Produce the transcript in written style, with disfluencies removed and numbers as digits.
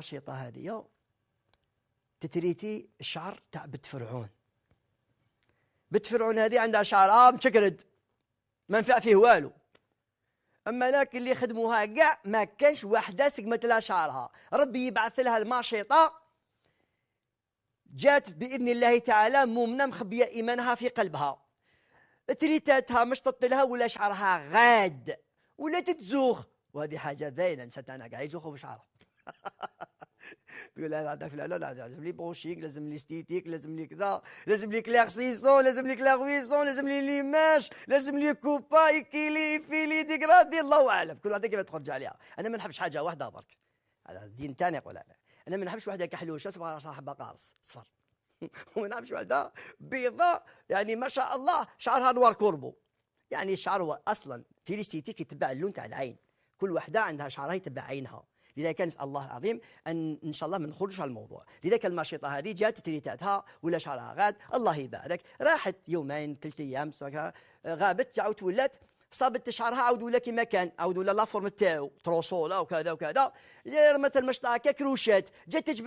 النشيطة هذه تتريتي الشعر تاع بنت فرعون. بنت فرعون هذه عندها شعرها متشكرد ما نفع فيه والو، اما لكن اللي خدموها كاع ما كانش واحده سقمت لها شعرها. ربي يبعث لها الماشيطه جات باذن الله تعالى مؤمنه مخبيه ايمانها في قلبها، تريتاتها مشطط لها ولا شعرها غاد ولا تتزوخ، وهذه حاجه باينه نسات انا كاع يزوخوا بشعرها. تقول لا لا لا لازم لي بونشيك، لازم لي ستيتيك، لازم لي كذا، لازم لي كلارسيسون، لازم لي كلاغويسون، لازم لي ليماش، لازم لي كوبا كيلي فيلي ديغرادي، الله اعلم كل واحده كيف تخرج عليها. انا ما نحبش حاجه واحده برك، هذا الدين ثاني يقول انا ما نحبش واحده كحلوشه صبغه راسها حبه قارص صفر. وما نحبش واحده بيضاء يعني ما شاء الله شعرها نوار كوربو. يعني الشعر هو اصلا في الاستيتيك يتبع اللون تاع العين، كل واحده عندها شعرها يتبع عينها. لذلك نسال الله العظيم ان شاء الله ما نخرجش على الموضوع. لذلك الماشيطه هذه جات تريتاتها ولا شعرها غاد، الله يبارك، راحت يومين 3 ايام غابت، عاود ولات صابت شعرها عاود ولا كما كان، عاود ولا لا فورم تاعو تروسولا وكذا وكذا، رمت المشط هكا كروشات، جات تجبد